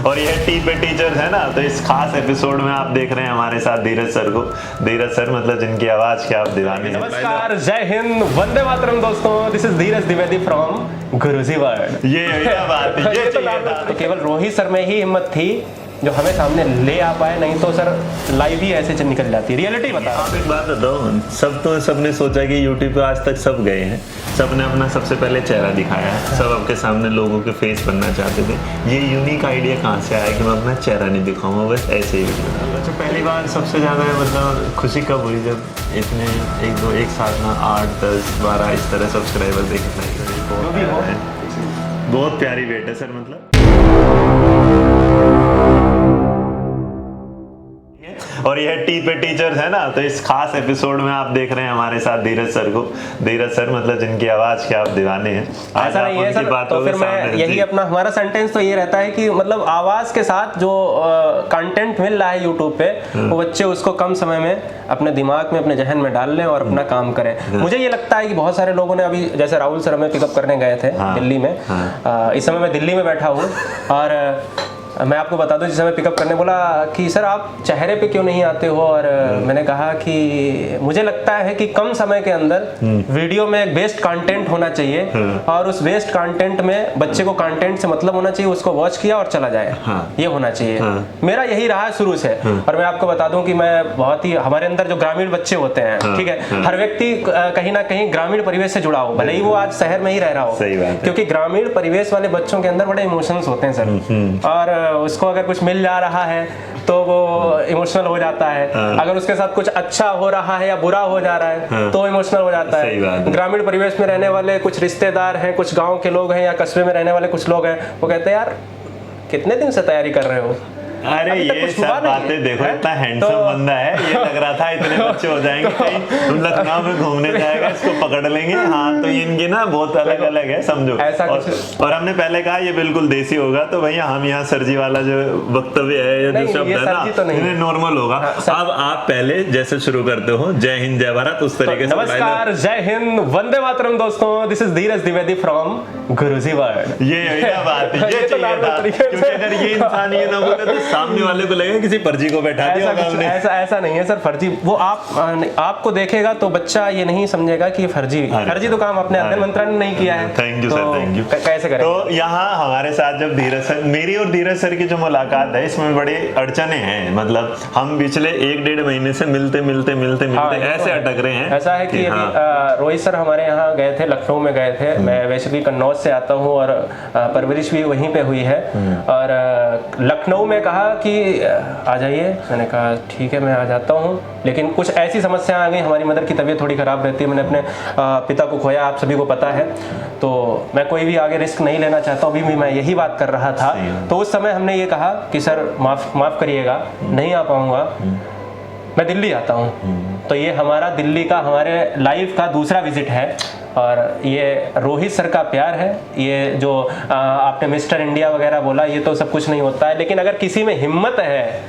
और ये टी पे टीचर्स है ना, तो इस खास एपिसोड में आप देख रहे हैं हमारे साथ धीरज सर को। धीरज सर मतलब जिनकी आवाज के आप दीवाने हैं। नमस्कार, जय हिंद, वंदे मातरम दोस्तों। This is Dheeraj Dwivedi from Guruji world. ये बात है, ये तो केवल रोहित सर में ही हिम्मत थी जो हमें सामने ले आ पाए, नहीं तो सर लाइव ही ऐसे निकल जाती। रियलिटी बता। आप एक बात बताओ, सबने सोचा कि यूट्यूब पे आज तक सब गए हैं, सबने अपना सबसे पहले चेहरा दिखाया है, सब आपके सामने लोगों के फेस बनना चाहते थे। ये यूनिक आइडिया कहाँ से आया कि मैं अपना चेहरा नहीं दिखाऊंगा, बस ऐसे ही वीडियो। अच्छा, पहली बार सबसे ज़्यादा मतलब खुशी कब हुई जब इतने एक साथ ना 8, 10, 12 इस तरह सब्सक्राइबर देखे? बहुत प्यारी वेट है सर। मतलब और ये टी पे टीचर्स है ना, तो इस खास एपिसोड में आप देख रहे हैं हमारे साथ धीरज सर को। धीरज सर मतलब जिनकी आवाज के आप दीवाने हैं। ऐसा नहीं है सर, तो फिर मैं यही अपना हमारा सेंटेंस तो ये रहता है कि मतलब आवाज के साथ जो कंटेंट मिल रहा है यूट्यूब पे, वो बच्चे उसको कम समय में अपने दिमाग में, अपने जहन में डाल लें और अपना काम करें। मुझे ये लगता है कि बहुत सारे लोगों ने अभी, जैसे राहुल सर हमें पिकअप करने गए थे दिल्ली में। इस समय मैं दिल्ली में बैठा हूँ और मैं आपको बता दूं, जिस समय पिकअप करने बोला कि सर आप चेहरे पे क्यों नहीं आते हो, और मैंने कहा कि मुझे लगता है कि कम समय के अंदर वीडियो में एक बेस्ट कंटेंट होना चाहिए और उस बेस्ट कंटेंट में बच्चे को कंटेंट से मतलब होना चाहिए, उसको वॉच किया और चला जाए, ये होना चाहिए। मेरा यही रहा है शुरू से। और मैं आपको बता दूं कि मैं बहुत ही, हमारे अंदर जो ग्रामीण बच्चे होते हैं, ठीक है, हर व्यक्ति कहीं ना कहीं ग्रामीण परिवेश से जुड़ा हो, भले ही वो आज शहर में ही रह रहा हो, क्योंकि ग्रामीण परिवेश वाले बच्चों के अंदर बड़े इमोशंस होते हैं सर। और उसको अगर कुछ मिल जा रहा है तो वो इमोशनल हो जाता है, अगर उसके साथ कुछ अच्छा हो रहा है या बुरा हो जा रहा है तो इमोशनल हो जाता है। ग्रामीण परिवेश में रहने वाले कुछ रिश्तेदार हैं, कुछ गांव के लोग हैं या कस्बे में रहने वाले कुछ लोग हैं, वो कहते हैं यार कितने दिन से तैयारी कर रहे हो। अरे ये सब बातें देखो, इतना हैंडसम बंदा है, ये लग रहा था इतने बच्चे हो जाएंगे कहीं लखनऊ में घूमने जाएगा, इसको पकड़ लेंगे। हाँ, तो इनकी ना बहुत अलग अलग है, समझो। और हमने पहले कहा ये बिल्कुल देसी होगा, तो भैया हम यहाँ सरजी वाला जो वक्तव्य है या जो शब्द है ना, इन्हें नॉर्मल होगा। अब आप पहले जैसे शुरू करते हो जय हिंद जय भारत, उस तरीके से। नमस्कार, जय हिंद, वंदे मातरम दोस्तों। This is Dheeraj Dwivedi from Guruji world. ये बात है, ये चाहिए था, क्योंकि अगर ये इंसान ये ना बोले तो सामने वाले को लगेगा किसी फर्जी को बैठा दिया होगा हमने। ऐसा नहीं है सर, फर्जी वो आपको देखेगा तो बच्चा ये नहीं समझेगा कि फर्जी तो काम अपने अध्ययन मंत्रालय ने नहीं किया है। Thank you sir, thank you. कैसे करें? तो यहाँ हमारे साथ जब धीरज सर, मेरी और धीरज सर की जो मुलाकात है, इसमें बड़ी अड़चने हैं। मतलब हम पिछले 1-1.5 महीने से मिलते ऐसे अटक रहे हैं। ऐसा है कि रोहित सर हमारे यहाँ गए थे, लखनऊ में गए थे। मैं वैसे कन्नौज से आता हूँ और परवरिश भी वहीं पे हुई है। और लखनऊ में कहा कि आ जाइए, मैंने कहा ठीक है मैं आ जाता हूँ, लेकिन कुछ ऐसी समस्या आ गई। हमारी मदर की तबीयत थोड़ी ख़राब रहती है, मैंने अपने पिता को खोया, आप सभी को पता है, तो मैं कोई भी आगे रिस्क नहीं लेना चाहता हूँ। अभी भी मैं यही बात कर रहा था। तो उस समय हमने ये कहा कि सर माफ़ करिएगा, नहीं आ पाऊँगा, मैं दिल्ली आता हूँ। तो ये हमारा दिल्ली का, हमारे लाइफ का दूसरा विजिट है। और ये रोहित सर का प्यार है। ये जो आपने मिस्टर इंडिया वगैरह बोला, ये तो सब कुछ नहीं होता है, लेकिन अगर किसी में हिम्मत है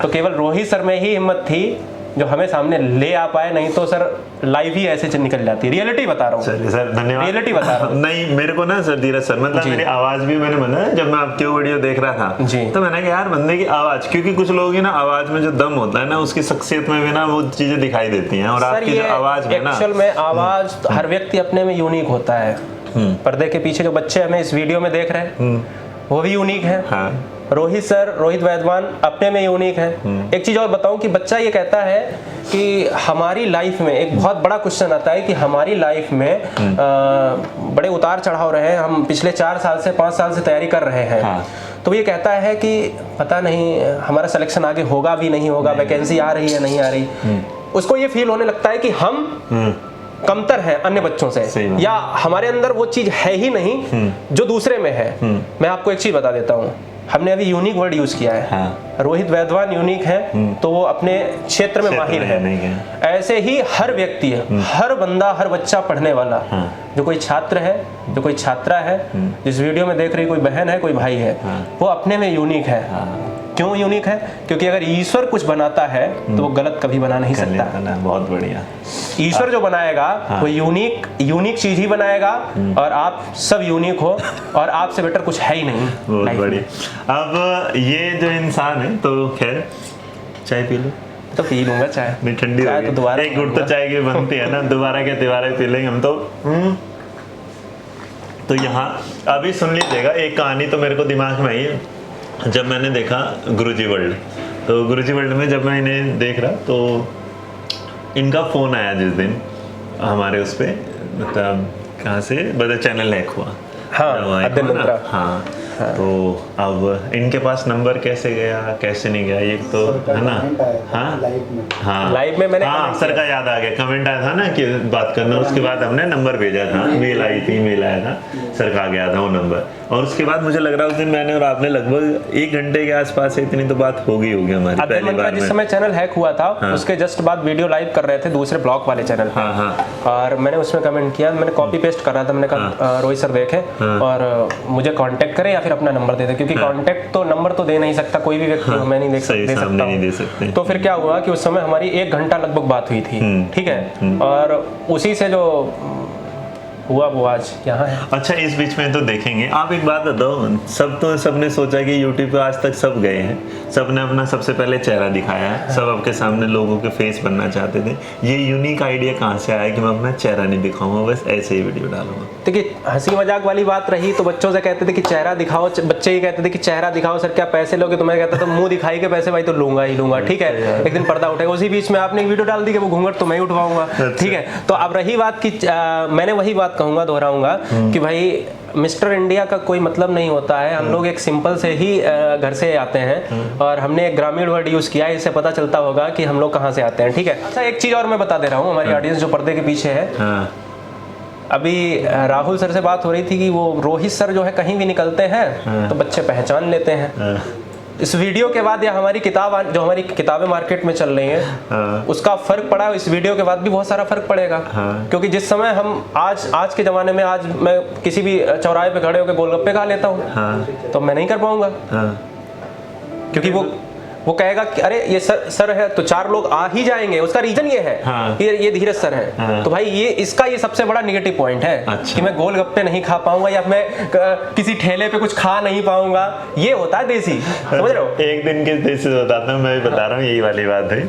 तो केवल रोहित सर में ही हिम्मत थी जो हमें सामने ले आ पाए, नहीं तो सर लाइव ही ऐसे निकल जाती। रियलिटी बता रहा हूँ सर, धन्यवाद। रियलिटी बता रहा हूँ। नहीं, मेरे को ना सर धीरज सर, मतलब मेरी आवाज भी मैंने बनाया जब मैं आपके वीडियो देख रहा था जी, तो मैंने कहा यार बंदे की आवाज, क्योंकि कुछ लोग ही ना आवाज में जो दम होता है ना, उसकी शख्सियत में भी ना वो चीजें दिखाई देती हैं। और आपकी जो आवाज है ना, एक्चुअल में आवाज हर व्यक्ति अपने में यूनिक होता है। पर्दे के पीछे जो बच्चे हमें इस वीडियो में देख रहे हैं वो भी यूनिक है। रोहित सर, रोहित वैद्वान अपने में यूनिक है। एक चीज और बताऊं कि बच्चा ये कहता है कि हमारी लाइफ में एक बहुत बड़ा क्वेश्चन आता है कि हमारी लाइफ में बड़े उतार चढ़ाव रहे हैं, हम पिछले 4 साल से 5 साल से तैयारी कर रहे हैं। तो ये कहता है कि पता नहीं हमारा सिलेक्शन आगे होगा भी नहीं होगा, वैकेंसी आ रही है नहीं आ रही। उसको ये फील होने लगता है कि हम कमतर हैं अन्य बच्चों से, या हमारे अंदर वो चीज है ही नहीं जो दूसरे में है। मैं आपको एक चीज बता देता हूँ, हमने अभी यूनिक वर्ड यूज किया है। रोहित वैद्वान यूनिक है तो वो अपने क्षेत्र में माहिर है। ऐसे ही हर व्यक्ति है, हर बंदा, हर बच्चा पढ़ने वाला, जो कोई छात्र है, जो कोई छात्रा है, जिस वीडियो में देख रही कोई बहन है, कोई भाई है, वो अपने में यूनिक है। क्यों यूनिक है? क्योंकि अगर ईश्वर कुछ बनाता है तो वो गलत कभी बना नहीं सकता। बहुत बढ़िया। ईश्वर जो बनाएगा वो यूनिक चीज ही बनाएगा, और आप सब यूनिक हो, और आपसे बेटर कुछ है ही नहीं। बहुत बढ़िया। अब ये जो इंसान है, तो खैर चाय पी लो। तो पी लूंगा चाय, नहीं ठंडी हो गई। दोबारा एक गुट तो चाय की बनती है ना, दोबारा क्या तिबारा पी लेंगे हम तो यहाँ अभी सुन लीजिएगा एक कहानी तो मेरे को दिमाग में आई जब मैंने देखा गुरुजी वर्ल्ड। तो गुरुजी वर्ल्ड में जब मैं इन्हें देख रहा तो इनका फ़ोन आया जिस दिन हमारे उस पर, मतलब कहाँ से बता चैनल हैक हुआ। हाँ, तो अब इनके पास नंबर कैसे गया, कैसे नहीं गया, ये तो है ना। हाँ, लाइव में मैंने सर का याद आ गया, कमेंट आया था ना कि बात करना। उसके बाद हमने नंबर भेजा था, मेल आई थी, मेल आया था, सर का आ गया था वो नंबर। और उसके बाद मुझे लग रहा है उस दिन मैंने और आपने लगभग 1 घंटे के आसपास इतनी तो बात होगी हमारी पहली बार में। जिस समय चैनल हैक हुआ था उसके जस्ट बाद वीडियो लाइव कर रहे थे दूसरे ब्लॉग वाले चैनल पे, और मैंने उसमें कमेंट किया, मैंने कॉपी पेस्ट कर रहा था, मैंने कहा रोहित सर देखें और मुझे कांटेक्ट करें या फिर अपना नंबर दे दें, क्योंकि कांटेक्ट तो नंबर तो दे नहीं सकता कोई भी व्यक्ति, मैं नहीं दे सकता। तो फिर क्या हुआ कि उस समय हमारी 1 घंटा लगभग बात हुई थी, ठीक है, और उसी से जो हुआ वो आज यहाँ है। अच्छा, इस बीच में तो देखेंगे। आप एक बात बताओ, सबने सोचा कि यूट्यूब पे आज तक सब गए हैं, सबने अपना सबसे पहले चेहरा दिखाया है, सब आपके सामने लोगों के फेस बनना चाहते थे। ये यूनिक आइडिया कहाँ से आया कि मैं अपना चेहरा नहीं दिखाऊंगा, बस ऐसे ही वीडियो डालूंगा? देखिए, हंसी मजाक वाली बात रही तो बच्चों से कहते थे कि चेहरा दिखाओ, बच्चे ही कहते थे कि चेहरा दिखाओ सर, क्या पैसे लोगे? तो मैं कहता था मुंह दिखाई के पैसे भाई तो लूंगा ही लूंगा, ठीक है। एक दिन पर्दा उठेगा, उसी बीच में आपने एक वीडियो डाल दी कि वो घूंघट तो मैं ही उठवाऊंगा, ठीक है। तो अब रही बात की मैंने वही बात कहूंगा, दोहराऊंगा कि भाई मिस्टर इंडिया का कोई मतलब नहीं होता है। हम लोग एक सिंपल से ही घर से आते हैं और हमने एक ग्रामीण वर्ड यूज किया है, इससे पता चलता होगा कि हम लोग कहाँ से आते हैं, ठीक है। अच्छा, एक चीज और मैं बता दे रहा हूँ हमारी ऑडियंस जो पर्दे के पीछे है। अभी राहुल सर से बात हो रही थी कि वो रोहित सर जो है कहीं भी निकलते हैं तो बच्चे पहचान लेते हैं। इस वीडियो के बाद या हमारी किताबें मार्केट में चल रही हैं, उसका फर्क पड़ा, इस वीडियो के बाद भी बहुत सारा फर्क पड़ेगा। क्योंकि जिस समय हम आज के जमाने में, आज मैं किसी भी चौराहे पे खड़े होकर गोलगप्पे खा लेता हूँ तो मैं नहीं कर पाऊंगा, क्योंकि वो कहेगा कि अरे ये सर है तो 4 लोग आ ही जाएंगे। उसका रीजन ये है कि ये धीरज सर है। तो भाई ये सबसे बड़ा नेगेटिव पॉइंट है कि मैं गोलगप्पे नहीं खा पाऊंगा या मैं किसी ठेले पे कुछ खा नहीं पाऊंगा। ये होता है देसी, समझ रहे हो? एक दिन के देसी बताता हूँ, मैं भी बता रहा हूँ, यही वाली बात है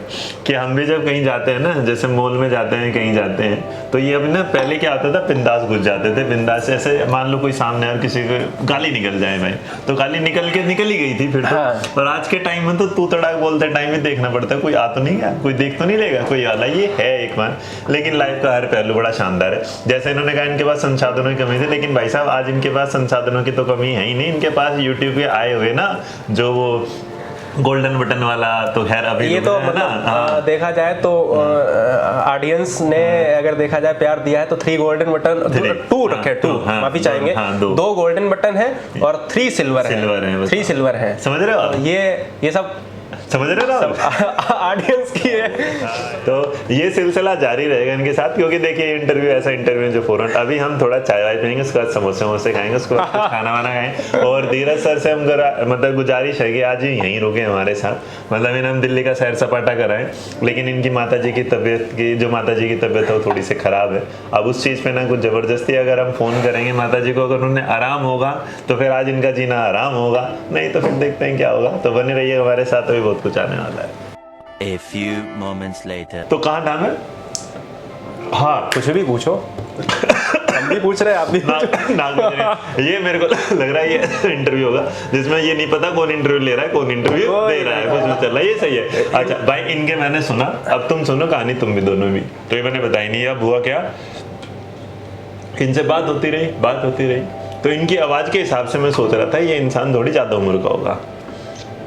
कि हम भी जब कहीं जाते हैं ना, जैसे मॉल में जाते हैं, कहीं जाते हैं, तो ये अभी ना पहले क्या होता था, बिंदास घुस जाते थे। बिंदास ऐसे मान लो कोई सामने और किसी को गाली निकल जाए भाई, तो गाली निकल ही गई थी फिर तो। पर आज के टाइम में तो तू तड़ाक बोलते टाइम में देखना पड़ता है, कोई आ तो नहीं गया, कोई देख तो नहीं लेगा, कोई वाला। ये है एक बार, लेकिन लाइफ का हर पहलू बड़ा शानदार है। जैसे इन्होंने कहा इनके पास संसाधनों की कमी थी, लेकिन भाई साहब आज इनके पास संसाधनों की तो कमी है ही नहीं। इनके पास यूट्यूब पे आए हुए ना जो वो गोल्डन बटन वाला, तो खैर अभी ये तो मतलब देखा जाए तो ऑडियंस ने अगर देखा जाए प्यार दिया है तो 3 गोल्डन बटन, 2 रखे, 2 माफी चाहेंगे, 2 गोल्डन बटन है और 3 सिल्वर है, 3 सिल्वर है। समझ रहे हो? ये सब समझ रहे हो ऑडियंस की है। तो ये सिलसिला जारी रहेगा इनके साथ, क्योंकि देखिए इंटरव्यू ऐसा इंटरव्यू जो फौरन अभी हम थोड़ा चाय वाय पियेंगे, उसके बाद समोसे वमोसे खाएंगे, उसके बाद खाना वाना खाएंगे। और धीरज सर से हम मतलब गुजारिश है कि आज ही यहीं रुके हमारे साथ, मतलब इन्हें हम दिल्ली का सैर सपाटा कराएं। लेकिन इनकी माता जी की तबीयत है वो थोड़ी सी खराब है। अब उस चीज़ पे ना कुछ ज़बरदस्ती अगर हम फ़ोन करेंगे माता जी को, अगर उन्हें आराम होगा तो फिर आज इनका जीना आराम होगा, नहीं तो फिर देखते हैं क्या होगा। तो बने रहिए हमारे साथ, अभी बहुत कुछ आने वाला है। A few moments later. तो कहाँ नाम है? हाँ, कुछ भी पूछो। हम भी पूछ रहे हैं, आप भी ये मेरे को लग रहा है ये इंटरव्यू होगा जिसमें ये नहीं पता कौन इंटरव्यू ले रहा है, कौन इंटरव्यू दे रहा है, कुछ भी चल रहा है। ये सही है। अच्छा भाई, इनके मैंने सुना, अब तुम सुनो कहानी, तुम भी दोनों भी। तो ये मैंने बताई नहीं। अब हुआ क्या, इनसे बात होती रही तो इनकी आवाज़ के हिसाब से मैं सोच रहा था ये इंसान थोड़ी ज़्यादा उम्र का होगा।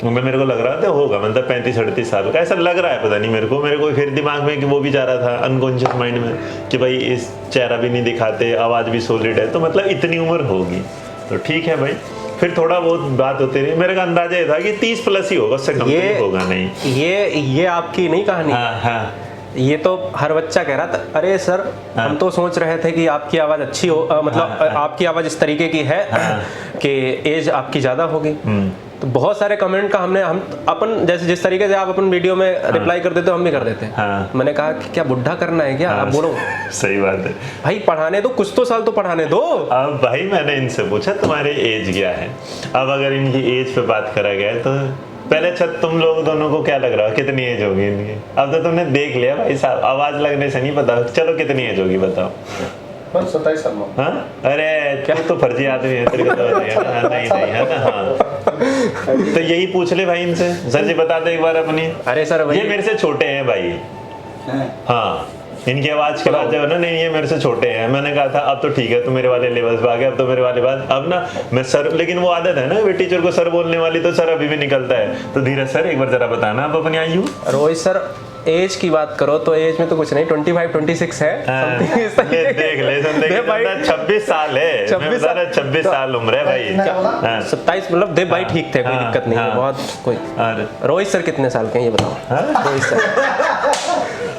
मेरे को लग रहा था होगा मतलब 35-38 साल का, ऐसा लग रहा है, पता नहीं मेरे को फिर दिमाग में कि वो भी जा रहा था अनकॉन्शियस माइंड में कि भाई इस चेहरा भी नहीं दिखाते, आवाज़ भी सॉलिड है, तो मतलब इतनी उम्र होगी। तो ठीक है भाई, फिर थोड़ा बहुत बात होती रही, मेरे का अंदाजा ये था कि 30 प्लस ही होगा, उससे कम तो होगा नहीं। ये आपकी नहीं कहानी। हाँ हाँ। ये तो हर बच्चा कह रहा था, अरे सर हम तो सोच रहे थे कि आपकी आवाज़ अच्छी हो, मतलब आपकी आवाज़ इस तरीके की है कि एज आपकी ज़्यादा होगी। तो बहुत सारे कमेंट का हम अपन जैसे जिस तरीके से आप अपन वीडियो में रिप्लाई कर देते हो हम भी कर देते हैं। मैंने कहा कि क्या बुढ़ा करना है क्या? आप बोलो। सही बात है भाई, पढ़ाने दो, कुछ तो साल तो पढ़ाने दो। अब भाई मैंने इनसे पूछा तुम्हारी एज क्या है, अब अगर इनकी एज पे बात करा गया तो पहले तुम लोग दोनों को क्या लग रहा है कितनी एज होगी इनकी? अब तो तुमने देख लिया भाई साहब, आवाज लगने से नहीं पता, चलो कितनी एज होगी बताओ। 27 साल। हाँ अरे क्या तो फर्जी आदमी है, तेरे को तो बताइए। नहीं है ना। हाँ तो यही पूछ ले भाई इनसे, सर जी बता दे एक बार अपनी। अरे सर ये मेरे से छोटे हैं भाई। हाँ इनकी आवाज के बाद जो है ना, नहीं ये मेरे से छोटे हैं। मैंने कहा था अब तो ठीक है, तो मेरे वाले लेवल्स पे आ गए, अब तो मेरे वाले बात अब ना मैं सर, लेकिन वो आदत है ना टीचर को सर बोलने वाली, तो सर अभी भी निकलता है। तो धीरज सर एक बार जरा बताना आप अपनी आयु। रोहित सर एज की बात करो तो एज में तो कुछ नहीं, 25-26 है। देख ले भाई 26 साल है, 26 साल उम्र है भाई। 27 मतलब दे भाई ठीक थे, कोई दिक्कत नहीं है बहुत कोई। रोहित सर कितने साल के हैं ये बताओ।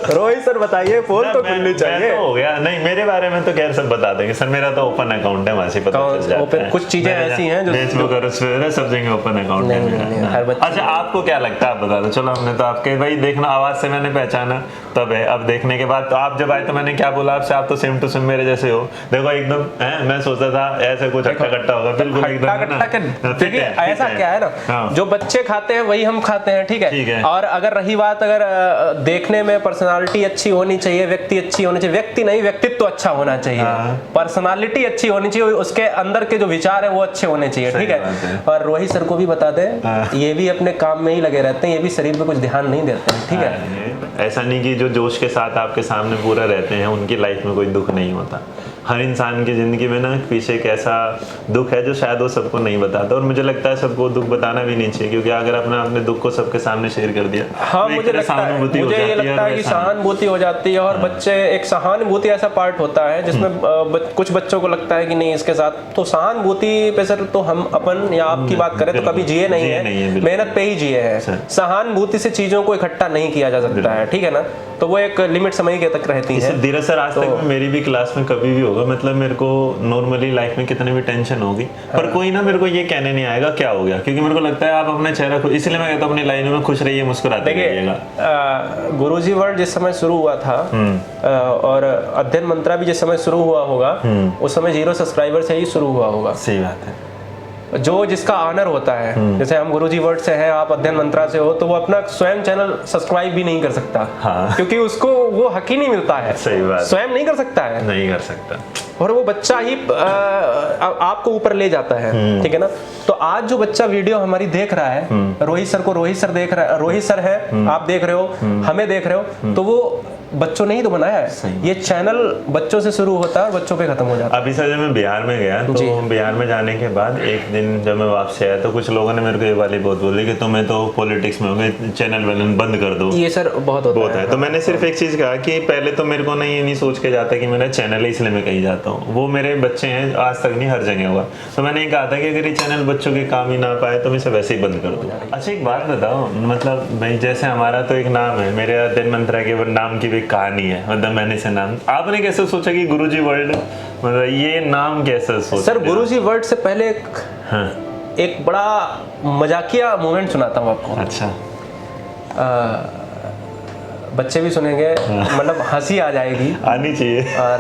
रोहित सर बताइए, फोन तो खुलनी चाहिए। तो हो गया नहीं, मेरे बारे में तो खैर सब बता देंगे सर, मेरा तो ओपन अकाउंट है, वहां से पता चल जाता है। कुछ चीजें ऐसी हैं जो फेसबुक और उस पे सब जगह ओपन अकाउंट है। अच्छा आपको क्या लगता है आप बता दो। चलो हमने तो आपके भाई देखना, आवाज से मैंने पहचाना तब है, अब देखने के बाद तो आप जब आए तो मैंने क्या बोला आपसे, आप तो सेम टू सेम मेरे जैसे हो। देखो एकदम है, मैं सोचता था ऐसे कुछ हट्टा कट्टा होगा, बिल्कुल एकदम। देखिए ऐसा क्या है ना, जो बच्चे खाते हैं वही हम खाते हैं, ठीक है। और अगर रही बात, अगर देखने में पर्सनालिटी अच्छी होनी चाहिए, व्यक्ति अच्छी होनी चाहिए, व्यक्ति नहीं व्यक्तित्व अच्छा होना चाहिए, पर्सनालिटी अच्छी होनी चाहिए, उसके अंदर के जो विचार है वो अच्छे होने चाहिए, ठीक है। और रोहित सर को भी बता दें, ये भी अपने काम में ही लगे रहते हैं, ये भी शरीर पे कुछ ध्यान नहीं देते हैं, ठीक है। ऐसा नहीं कि जो जोश के साथ आपके सामने पूरा रहते हैं उनकी लाइफ में कोई दुख नहीं होता। हर इंसान की जिंदगी में ना पीछे एक ऐसा दुख है जो शायद वो सबको नहीं बताता, और मुझे लगता है सबको दुख बताना भी नहीं चाहिए, क्योंकि अगर आपने अपने दुख को सबके सामने शेयर कर दिया, हाँ मुझे ये लगता है कि सहानुभूति हो जाती है। और बच्चे, एक सहानुभूति ऐसा पार्ट होता है जिसमें कुछ बच्चों को लगता है कि नहीं इसके साथ, तो सहानुभूति पे सर तो हम अपन या आपकी बात करें तो कभी जिए नहीं है, मेहनत पे ही जिए हैं। सहानुभूति से चीजों को इकट्ठा नहीं किया जा सकता है, ठीक है ना। तो वो एक लिमिट समय के तक रहती है। धीरज सर आज तक मेरी भी क्लास में कभी भी होगा, मतलब मेरे को नॉर्मली लाइफ में कितनी भी टेंशन होगी, पर कोई ना मेरे को ये कहने नहीं आएगा क्या हो गया, क्योंकि मेरे को लगता है आप अपने चेहरा खुश, इसलिए मैं कहता हूँ अपनी लाइनों में खुश रहिए, मुस्कुराते रहिएगा। गुरुजी वर्ल्ड जिस समय शुरू हुआ था और अध्ययन मंत्रा भी जिस समय शुरू हुआ होगा, उस समय 0 सब्सक्राइबर से ही शुरू हुआ होगा। सही बात है। जो जिसका ऑनर होता है, जैसे हम गुरुजी वर्ड से हैं, आप अध्ययन मंत्रा से हो, तो वो अपना स्वयं चैनल सब्सक्राइब भी नहीं कर सकता, हाँ। क्योंकि उसको वो हक ही नहीं मिलता है। सही बात। स्वयं नहीं कर सकता है, नहीं कर सकता, और वो बच्चा ही आपको ऊपर ले जाता है, ठीक है ना। तो आज जो बच्चा वीडियो हमारी देख रहा है, रोहित सर को रोहित सर देख रहा है, रोहित सर है, आप देख रहे हो, हमें देख रहे हो, तो वो बच्चों ने ही तो बनाया है। ये चैनल बच्चों से शुरू होता है और बच्चों पे खत्म हो जाता है। अभी सर जब मैं बिहार में गया, तो बिहार में जाने के बाद एक दिन जब मैं वापस आया, तो कुछ लोगों ने मेरे को ये वाली बात बोली कि तुम्हें तो पॉलिटिक्स में हो गए, चैनल वालन बंद कर दो। ये सर बहुत होता है। तो मैंने सिर्फ एक चीज कहा कि पहले तो मेरे को नहीं ये नहीं सोच के जाता कि मेरा चैनल है इसलिए मैं कहीं जाता हूँ, वो मेरे बच्चे हैं, आज तक नहीं हर जगह हुआ। तो मैंने ये कहा था कि अगर ये चैनल बच्चों के काम ही ना पाए तो मैं इसे वैसे ही बंद कर दूँ। अच्छा एक बात बताओ, मतलब भाई जैसे हमारा तो एक नाम है, मेरे अध्ययन मंत्रा के नाम की भी कहानी है, मैंने से नाम, आपने कैसे सोचा कि गुरुजी वर्ल्ड, मतलब ये नाम कैसे सोचा? सर गुरुजी वर्ल्ड से पहले एक बड़ा मजाकिया मोमेंट सुनाता हूँ आपको। अच्छा। बच्चे भी सुनेंगे, मतलब हंसी आ जाएगी, आनी चाहिए, और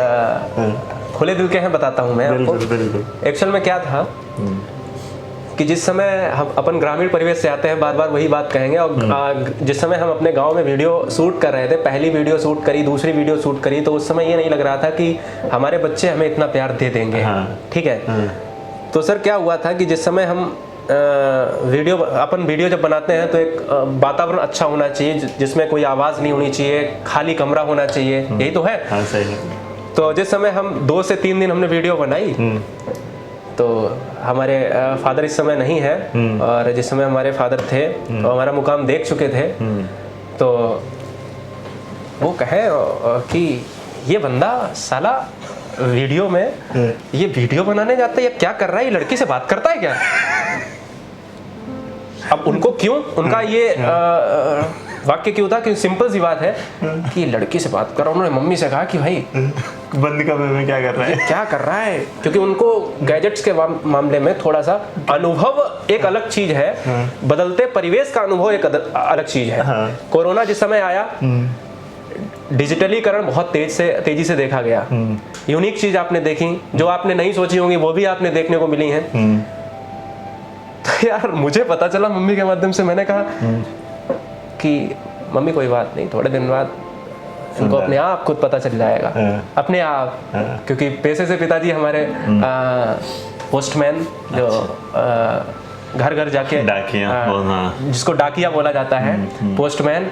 खुले दिल के हैं, बताता हूँ मैं आपको। एक्चुअल में क्या था कि जिस समय हम अपन ग्रामीण परिवेश से आते हैं, बार बार वही बात कहेंगे, और जिस समय हम अपने गांव में वीडियो शूट कर रहे थे, पहली वीडियो शूट करी, दूसरी वीडियो शूट करी, तो उस समय ये नहीं लग रहा था कि हमारे बच्चे हमें इतना प्यार दे देंगे, ठीक है। तो सर क्या हुआ था कि जिस समय हम वीडियो जब बनाते हैं तो एक वातावरण अच्छा होना चाहिए, जिसमें कोई आवाज़ नहीं होनी चाहिए, खाली कमरा होना चाहिए, यही तो है। हाँ, सही है। तो जिस समय हम 2 से 3 दिन हमने वीडियो बनाई, तो हमारे फादर इस समय नहीं है, और जिस समय हमारे फादर थे तो हमारा मुकाम देख चुके थे, तो वो कहे कि ये बंदा साला वीडियो में ये वीडियो बनाने जाता है या क्या कर रहा है, ये लड़की से बात करता है क्या? अब उनको क्यों, उनका ये वाक्य क्यों था कि सिंपल सी बात है कि लड़की से बात कर रहा, उन्होंने मम्मी से कहा कि भाई बंद कमरे में क्या कर रहा है, क्या कर रहा है, क्योंकि उनको गैजेट्स के मामले में थोड़ा सा अनुभव एक अलग चीज है, बदलते परिवेश का अनुभव एक अलग चीज है। कोरोना जिस समय आया, डिजिटलीकरण बहुत तेजी से देखा गया, यूनिक चीज आपने देखी जो आपने नहीं सोची होंगी, वो भी आपने देखने को मिली हैं। तो यार मुझे पता चला मम्मी के माध्यम से, मैंने कहा कि मम्मी कोई बात नहीं, थोड़े दिन बाद इनको अपने आप खुद पता चल जाएगा, अपने आप, क्योंकि पैसे से पिताजी हमारे पोस्टमैन जो घर घर जाके जिसको डाकिया बोला जाता है, पोस्टमैन,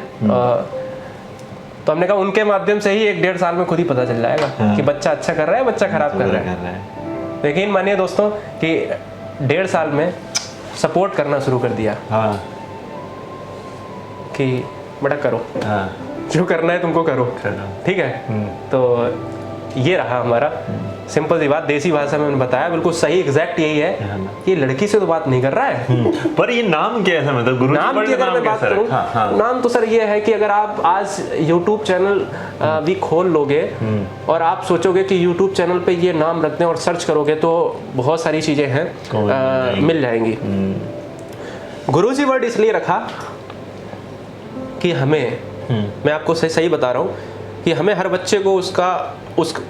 तो हमने कहा उनके माध्यम से ही 1-1.5 साल में खुद ही पता चल जाएगा कि बच्चा अच्छा कर रहा है, बच्चा खराब कर रहा है। लेकिन मानिए दोस्तों कि 1.5 साल में सपोर्ट करना शुरू कर दिया कि बेटा करो, जो करना है तुमको करो, ठीक है। तो ये रहा हमारा सिंपल सी बात, देसी भाषा में मैंने बताया, बिल्कुल सही, एग्जैक्ट यही है कि लड़की से तो बात नहीं कर रहा है। पर ये नाम क्या है, मतलब गुरु नाम की अगर मैं बात करूं, नाम तो सर ये है कि अगर आप आज YouTube चैनल भी खोल लोगे और आप सोचोगे कि YouTube चैनल पे ये नाम रख दें और सर्च करोगे तो बहुत सारी चीजें हैं मिल जाएंगी। गुरुजी वर्ड इसलिए रखा कि हमें, मैं आपको सही बता रहा हूँ कि हमें हर बच्चे को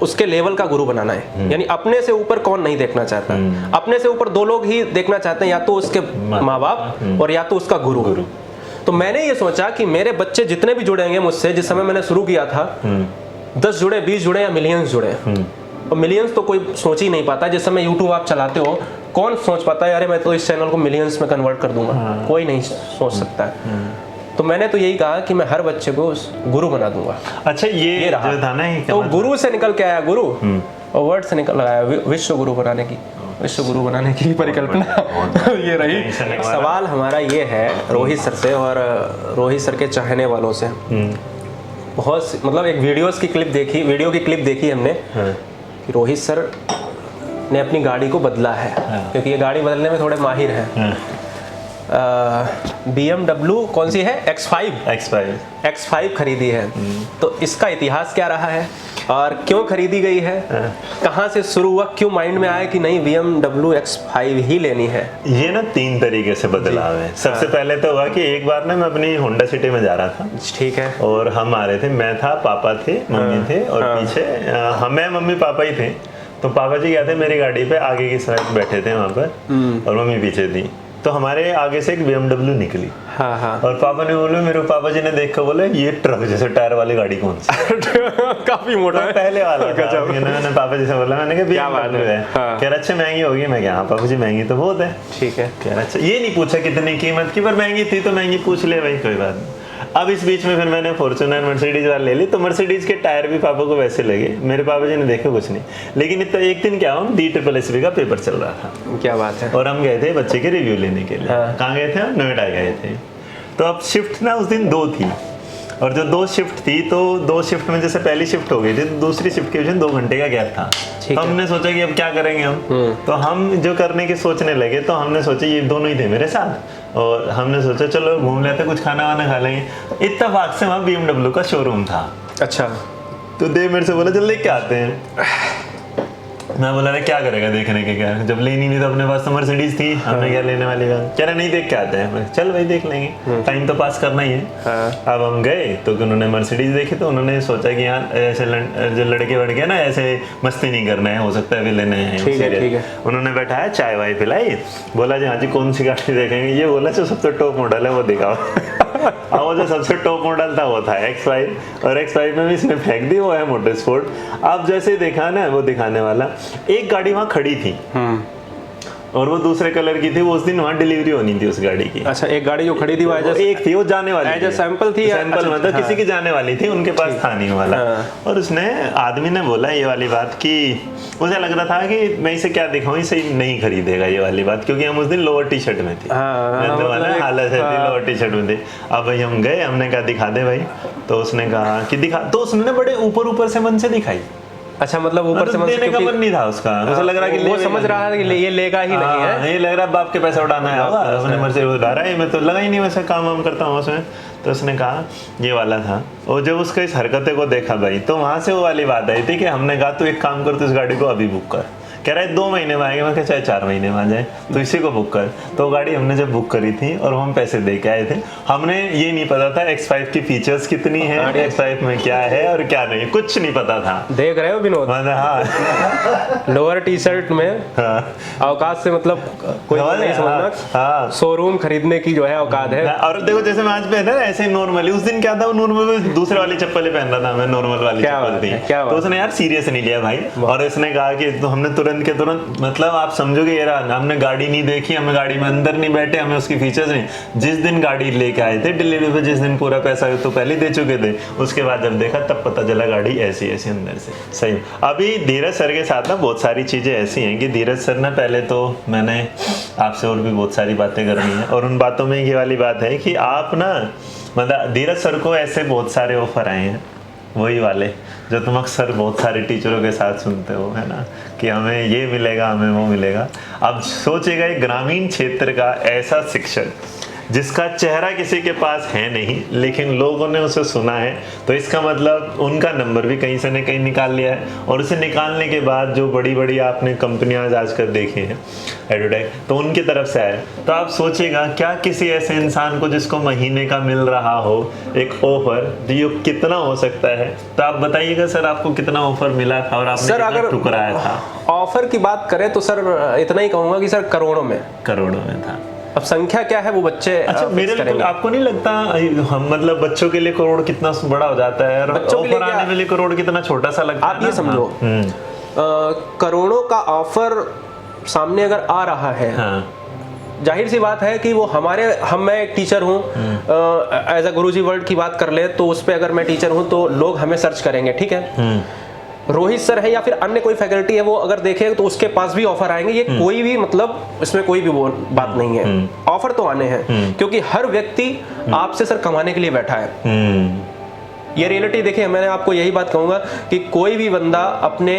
उसके लेवल का गुरु बनाना है। यानी अपने से ऊपर कौन नहीं देखना चाहता, अपने से ऊपर 2 लोग ही देखना चाहते हैं, या तो उसके माँ बाप और या तो उसका गुरु। तो मैंने ये सोचा कि मेरे बच्चे जितने भी जुड़ेंगे मुझसे, जिस समय मैंने शुरू किया था, 10 जुड़े, 20 जुड़े या मिलियंस जुड़े, और मिलियंस तो कोई सोच ही नहीं पाता। जिस समय यूट्यूब आप चलाते हो, कौन सोच पाता है अरे मैं तो इस चैनल को मिलियंस में कन्वर्ट कर दूंगा, कोई नहीं सोच सकता है। तो मैंने तो यही कहा कि मैं हर बच्चे को गुरु बना दूंगा। अच्छा, ये रहा जो था ना, तो गुरु से निकल के आया गुरु, और वर्ड से निकल आया विश्व गुरु बनाने की परिकल्पना ये रही। सवाल हमारा ये है रोहित सर से और रोहित सर के चाहने वालों से। बहुत मतलब एक वीडियो की क्लिप देखी हमने कि रोहित सर ने अपनी गाड़ी को बदला है, क्योंकि ये गाड़ी बदलने में थोड़े माहिर हैं। BMW कौन सी है, X5 खरीदी है। तो इसका इतिहास क्या रहा है और क्यों खरीदी गई है, कहाँ से शुरू हुआ, क्यों माइंड में आया कि नहीं BMW X5 ही लेनी है। ये ना 3 तरीके से बदलाव है। सबसे पहले तो हुआ कि एक बार ना मैं अपनी होंडा सिटी में जा रहा था, ठीक है, और हम आ रहे थे, मैं था, पापा थे, मम्मी थे, और पीछे हमें मम्मी पापा ही थे। तो पापा जी क्या थे, मेरी गाड़ी पे आगे की साइड बैठे थे वहाँ पर, और मम्मी पीछे थी। तो हमारे आगे से एक BMW निकली, और पापा ने बोले, मेरे पापा जी ने देख कर बोले ये ट्रक जैसे टायर वाली गाड़ी कौन सी काफी मोटा है, पहले वाला था। मैंने पापा जी से बोला, मैंने कहा क्या बात है, कह रहा अच्छा महंगी होगी। मैं क्या, हाँ पापा जी महंगी तो बहुत है, ठीक है। कह रहा अच्छा, ये नहीं पूछा कितनी कीमत की, पर महंगी थी तो महंगी, पूछ ले भाई, कोई बात नहीं। अब इस बीच में फिर मैंने फॉर्च्यूनर मर्सिडीज वाले ले ली, तो मर्सिडीज के टायर भी पापा को वैसे लगे, मेरे पापा जी ने देखे कुछ नहीं। लेकिन इतना एक दिन क्या हुआ, DSSB का पेपर चल रहा था, क्या बात है, और हम गए थे बच्चे के रिव्यू लेने के लिए। कहाँ गए थे, नोएडा गए थे। तो अब शिफ्ट ना उस दिन 2 थी, और जो 2 शिफ्ट थी, तो 2 शिफ्ट में जैसे पहली शिफ्ट हो गई थी, तो दूसरी शिफ्ट के बीच 2 घंटे का गैप था। तो हमने सोचा कि अब क्या करेंगे हम, तो हम जो करने की सोचने लगे, तो हमने सोचा ये दोनों ही थे मेरे साथ, और हमने सोचा चलो घूम लेते, कुछ खाना वाना खा लेंगे। इत्तेफाक से वहाँ BMW का शोरूम था। अच्छा, तो देव मेरे से बोला चल लेके आते हैं। मैं बोला क्या करेगा देखने के, क्या जब लेनी नहीं तो अपने पास तो मर्सिडीज थी, हमने क्या लेने वाली बात। कह रहे नहीं देख के आते हैं। चल भाई देख लेंगे, टाइम तो पास करना ही है। अब हम गए तो उन्होंने मर्सिडीज देखी, तो उन्होंने सोचा कि यहाँ ऐसे जो लड़के वड़के ना ऐसे मस्ती नहीं करना है, हो सकता है भी लेने हैं। उन्होंने बैठाया, चाय वाय पिलाई, बोला जी हाँ जी कौन सी गाड़ी देखेंगे। ये बोला जो सबसे टॉप मॉडल है वो दिखाओ। अब वो जो सबसे टॉप मॉडल था वो था X5, और X5 में भी इसने फेंक दी, वो है मोटर स्पोर्ट। अब जैसे देखा ना वो दिखाने वाला, एक गाड़ी वहाँ खड़ी थी, और वो दूसरे कलर की थी। वो उस दिन वहाँ डिलीवरी होनी थी उस गाड़ी की। अच्छा, एक गाड़ी जो खड़ी थी वो एक थी, वो जाने वाली एज सैंपल थी, सैंपल मतलब किसी की जाने वाली थी, उनके पास था नहीं वाला। और उसने आदमी ने बोला ये वाली बात कि मुझे लग रहा था कि मैं इसे क्या दिखाऊं, इसे नहीं खरीदेगा ये वाली बात, क्योंकि हम उस दिन लोअर टी शर्ट में थे। हालत है लोअर टी शर्ट में थे। अब भाई हम गए, हमने कहा दिखा दे भाई, तो उसने कहा कि दिखा, तो उसने बड़े ऊपर से मन से दिखाई। अच्छा, मतलब ऊपर से देने का मन नहीं था उसका, मुझे लग रहा है कि वो समझ रहा है कि ये लेगा ही नहीं है, ये लग रहा है बाप के पैसा उड़ाना है, अपने मर्जी से उड़ा रहा है, मैं तो लगा ही नहीं वैसे काम वाम करता हूँ उसमें। तो उसने कहा ये वाला था। और जब उसका इस हरकतें को देखा भाई, तो वहां से वो वाली बात आई थी कि हमने कहा तू एक काम कर, तू इस गाड़ी को अभी बुक कर। कह रहा है 2 महीने में आएगा, मैं कहा चाहे 4 महीने में आ जाए, तो इसी को बुक कर। तो गाड़ी हमने जब बुक करी थी और हम पैसे दे के आए थे, हमने ये नहीं पता था X5 की फीचर्स कितनी है, X5 में क्या है और क्या नहीं, कुछ नहीं पता था। देख रहे हो विनोद, हाँ लोअर टी शर्ट में औकात से मतलब कोई नहीं समझना, शोरूम खरीदने की जो है औकात है। और देखो जैसे मैं आज पहना ना ऐसे नॉर्मली, उस दिन क्या था, वो नॉर्मल दूसरे वाली चप्पल पहन रहा था मैं, नॉर्मल वाली चप्पल थी। तो उसने यार सीरियस नहीं लिया भाई, और उसने कहा कि तो हमने तुरंत के तुरंत, मतलब आप समझोगे ये रहा, हमने गाड़ी नहीं देखी, हमें गाड़ी में अंदर नहीं बैठे, हमें उसकी फीचर्स नहीं। जिस दिन गाड़ी लेके आए थे डिलीवरी पे, जिस दिन पूरा पैसा तो पहले दे चुके थे, उसके बाद जब देखा तब पता चला गाड़ी ऐसी ऐसी अंदर से। सही। अभी धीरज सर के साथ ना बहुत सारी चीजें ऐसी हैं कि धीरज सर ना, पहले तो मैंने आपसे और भी बहुत सारी बातें करनी है, और उन बातों में ये वाली बात है कि आप ना, मतलब धीरज सर को ऐसे बहुत सारे ऑफर आए हैं, वही वाले जो तुम अक्सर बहुत सारे टीचरों के साथ सुनते हो, है ना, कि हमें ये मिलेगा, हमें वो मिलेगा। अब सोचेगा एक ग्रामीण क्षेत्र का ऐसा शिक्षक जिसका चेहरा किसी के पास है नहीं, लेकिन लोगों ने उसे सुना है, तो इसका मतलब उनका नंबर भी कहीं से न कहीं निकाल लिया है। और उसे निकालने के बाद जो बड़ी बड़ी आपने कंपनियां आजकल देखी हैं एडवर्टाइज, तो उनकी तरफ से आए। तो आप सोचिएगा क्या किसी ऐसे इंसान को जिसको महीने का मिल रहा हो एक ऑफर, ये कितना हो सकता है? तो आप बताइएगा सर, आपको कितना ऑफर मिला था और आपने सर अगर ठुकराया था? ऑफर की बात करें तो सर इतना ही कहूंगा कि सर करोड़ों में था। अब संख्या क्या है वो बच्चे, अच्छा मेरे लिए आपको नहीं लगता हम, मतलब बच्चों के लिए करोड़ कितना बड़ा हो जाता है, और बच्चों के लिए आने वाले करोड़ कितना छोटा सा लगता है? आप ये समझो, करोड़ों का ऑफर सामने अगर आ रहा है, जाहिर सी बात है कि वो मैं एक टीचर हूँ, एज अ गुरुजी वर्ल्ड की बात कर ले तो उस पर अगर मैं टीचर हूँ तो लोग हमें सर्च करेंगे, ठीक है। रोहित सर है या फिर अन्य कोई फैकल्टी है, वो अगर देखे तो उसके पास भी ऑफर आएंगे। ये कोई भी मतलब इसमें कोई भी वो बात नहीं है, ऑफर तो आने हैं, क्योंकि हर व्यक्ति आपसे सर कमाने के लिए बैठा है। ये रियलिटी देखिए, मैंने आपको यही बात कहूंगा कि कोई भी बंदा अपने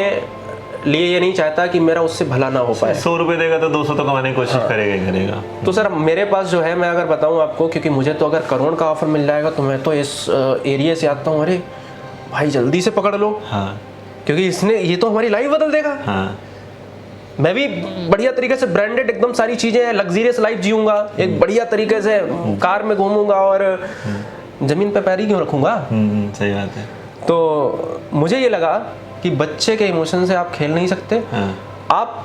लिए ये नहीं चाहता कि मेरा उससे भला ना हो पाए। 100 रुपए देगा तो 200 तो कमाने की कोशिश करेगा। तो सर मेरे पास जो है, मैं अगर बताऊं आपको, क्योंकि मुझे तो अगर करोड़ का ऑफर मिल जाएगा तो मैं तो इस एरिया से आता हूँ, अरे भाई जल्दी से पकड़ लो, क्योंकि ये तो हमारी लाइफ बदल देगा। मैं भी बढ़िया तरीके से ब्रांडेड एकदम सारी चीजें, लग्जरियस लाइफ जीऊंगा, एक बढ़िया तरीके से कार में घूमूंगा और जमीन पे पैर ही क्यों रखूंगा। सही बात है। तो मुझे ये लगा कि बच्चे के इमोशन से आप खेल नहीं सकते, आप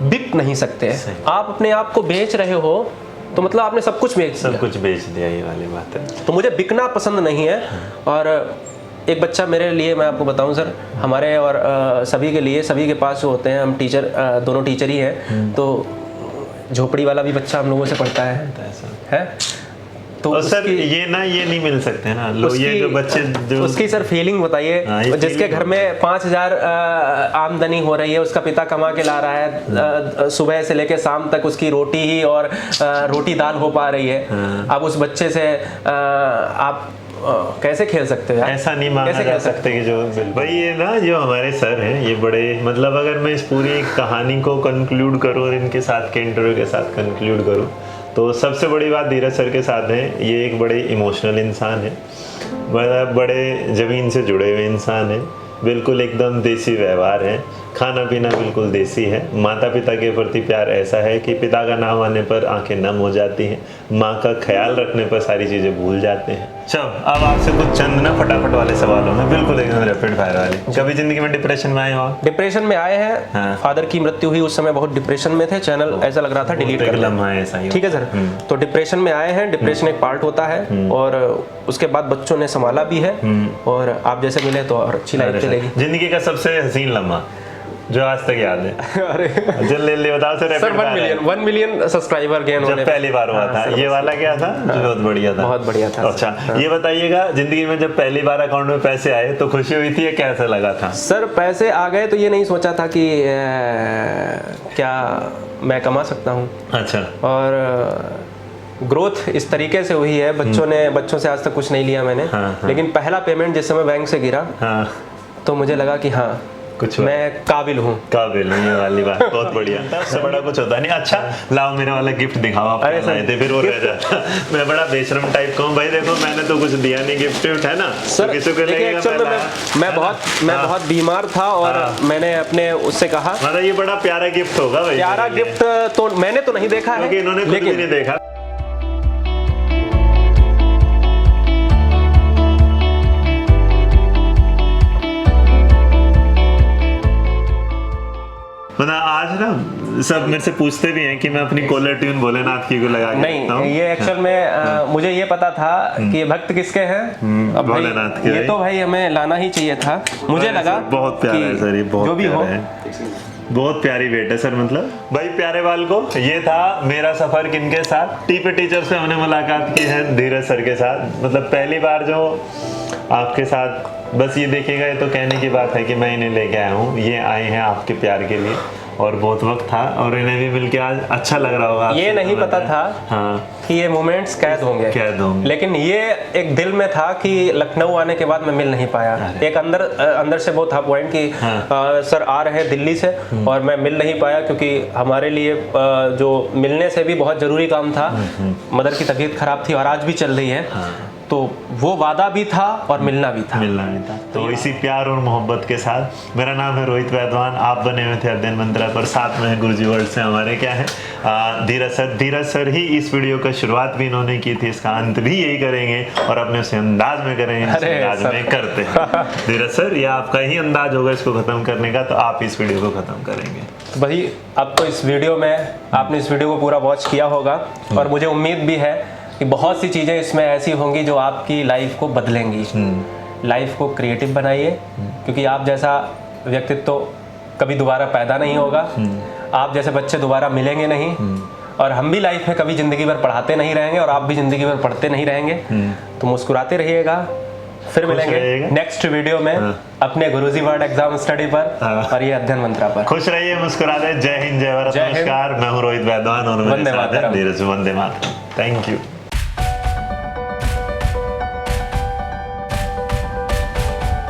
बिक नहीं सकते, आप अपने आप को बेच रहे हो तो मतलब आपने सब कुछ बेच दिया, ये वाली बात है। तो मुझे बिकना पसंद नहीं है। और एक बच्चा मेरे लिए, मैं आपको बताऊं सर, हमारे और सभी के लिए, सभी के पास जो होते हैं, हम टीचर दोनों टीचर ही हैं, तो झोपड़ी वाला भी बच्चा हम लोगों से पढ़ता है तो सर ये नहीं मिल सकते ना लोग, ये जो बच्चे जो उसकी सर फीलिंग बताइए, जिसके घर में 5,000 आमदनी हो रही है, उसका पिता कमा के ला रहा है, सुबह से लेकर शाम तक उसकी रोटी ही और रोटी दाल हो पा रही है। अब उस बच्चे से आप कैसे खेल सकते हैं? ऐसा नहीं माना जा सकते कि जो भाई ये ना जो हमारे सर हैं, ये बड़े, मतलब अगर मैं इस पूरी कहानी को कंक्लूड करूँ और इनके साथ के इंटरव्यू के साथ कंक्लूड करूँ, तो सबसे बड़ी बात धीरज सर के साथ है, ये एक बड़े इमोशनल इंसान है, बड़े ज़मीन से जुड़े हुए इंसान है, बिल्कुल एकदम देसी व्यवहार है, खाना पीना बिल्कुल देसी है, माता पिता के प्रति प्यार ऐसा है कि पिता का नाम आने पर आंखें नम हो जाती हैं, माँ का ख्याल रखने पर सारी चीज़ें भूल जाते हैं। चलो अब आपसे कुछ चंद ना फटाफट वाले सवालों में, बिल्कुल एकदम रैपिड फायर वाले। कभी जिंदगी में डिप्रेशन में आए हो? डिप्रेशन में आए हैं। फादर की मृत्यु हुई, उस समय बहुत डिप्रेशन में थे, चैनल ऐसा लग रहा था डिलीट कर लेना, ठीक है सर। तो डिप्रेशन में आए हैं, डिप्रेशन एक पार्ट होता है, और उसके बाद बच्चों ने संभाला भी है, और आप जैसे मिले तो और अच्छी लाइफ चलेगी। जिंदगी का सबसे हसीन लम्हा? जो आज तक याद है? अरे जो ले बताओ sir. Sir 1 million subscriber gain होने जब पहली बार हुआ था ये वाला क्या था? जो बहुत बढ़िया था। बहुत बढ़िया था। अच्छा ये बताइएगा, जिंदगी में जब पहली बार अकाउंट में पैसे आए तो खुशी हुई थी या कैसा लगा था? सर पैसे आ गए तो ये नहीं सोचा था कि क्या मैं कमा सकता हूँ। अच्छा। और ग्रोथ इस तरीके से हुई है, बच्चों से आज तक कुछ नहीं लिया मैंने। हाँ। लेकिन पहला पेमेंट जिस समय बैंक से गिरा हाँ। तो मुझे लगा कि हाँ कुछ मैं काबिल हूँ। काबिल नहीं, ये वाली बात बहुत बढ़िया। सबसे बड़ा कुछ होता नहीं। अच्छा लाओ मेरे वाला गिफ्ट दिखाओ आप क्या लाए थे, फिर वो रह जाता। मैं बड़ा बेशरम टाइप का हूँ भाई, देखो मैंने तो कुछ दिया नहीं, गिफ्ट है ना सर। तो किसी को देखिए मैं बहुत बीमार था और मैंने अपने उससे कहा मतलब ये बड़ा प्यारा गिफ्ट होगा भाई। प्यारा गिफ्ट तो मैंने तो नहीं देखा है, इन्होंने खुद भी नहीं देखा। मतलब आज ना सब मेरे से पूछते भी हैं कि मैं अपनी कॉलर ट्यून भोलेनाथ की को लगा के नहीं, ये एक्चुअल में मुझे ये पता था कि भक्त किसके हैं। अब भोलेनाथ के। ये तो भाई हमें लाना ही चाहिए था। मुझे लगा बहुत प्यारा है सर, ये बहुत जो भी हो बहुत प्यारी भेंट है सर। मतलब भाई प्यारे वाल को ये था मेरा सफर किनके साथ। टीपी टीचर से हमने मुलाकात की है धीरज सर के साथ। मतलब पहली बार जो आपके साथ, बस ये देखिएगा, ये तो कहने की बात है कि मैं इन्हें लेके आया हूँ, ये आए हैं आपके प्यार के लिए और बहुत वक्त था और इन्हें भी मिलके आज अच्छा लग रहा होगा। ये नहीं पता था कि ये मोमेंट्स कैद होंगे, लेकिन ये एक दिल में था कि लखनऊ आने के बाद मैं मिल नहीं पाया। एक अंदर से वो था पॉइंट कि सर आ रहे हैं दिल्ली से और मैं मिल नहीं पाया क्योंकि हमारे लिए जो मिलने से भी बहुत जरूरी काम था। मदर की तबीयत खराब थी और आज भी चल रही है, तो वो वादा भी था और मिलना भी था। तो इसी प्यार और मोहब्बत के साथ, मेरा नाम है रोहित वैद्वान, आप बने हुए थे अध्ययन मंत्रा पर, साथ में है गुरुजी वर्ल्ड से हमारे क्या है धीरज सर ही इस वीडियो का शुरुआत भी इन्होंने की थी, इसका अंत भी यही करेंगे और अपने उसे अंदाज में करेंगे, अंदाज में करते हैं। धीरज सर ये आपका ही अंदाज होगा इसको खत्म करने का, तो आप इस वीडियो को खत्म करेंगे। भाई अब तो इस वीडियो में आपने इस वीडियो को पूरा वॉच किया होगा और मुझे उम्मीद भी है कि बहुत सी चीज़ें इसमें ऐसी होंगी जो आपकी लाइफ को बदलेंगी। लाइफ को क्रिएटिव बनाइए क्योंकि आप जैसा व्यक्तित्व तो कभी दोबारा पैदा नहीं होगा, आप जैसे बच्चे दोबारा मिलेंगे नहीं और हम भी लाइफ में कभी ज़िंदगी भर पढ़ाते नहीं रहेंगे और आप भी ज़िंदगी भर पढ़ते नहीं रहेंगे। तो मुस्कुराते रहिएगा, फिर मिलेंगे नेक्स्ट वीडियो में अपने गुरुजी वर्ल्ड एग्जाम स्टडी पर और ये अध्ययन मंत्रा पर। खुश रहिए, मुस्कुराते। जय हिंद, जय भारत, नमस्कार। मैं हूँ रोहित वैद्वान और मेरे साथ हैं धीरज। वंदे मातरम। Thank you.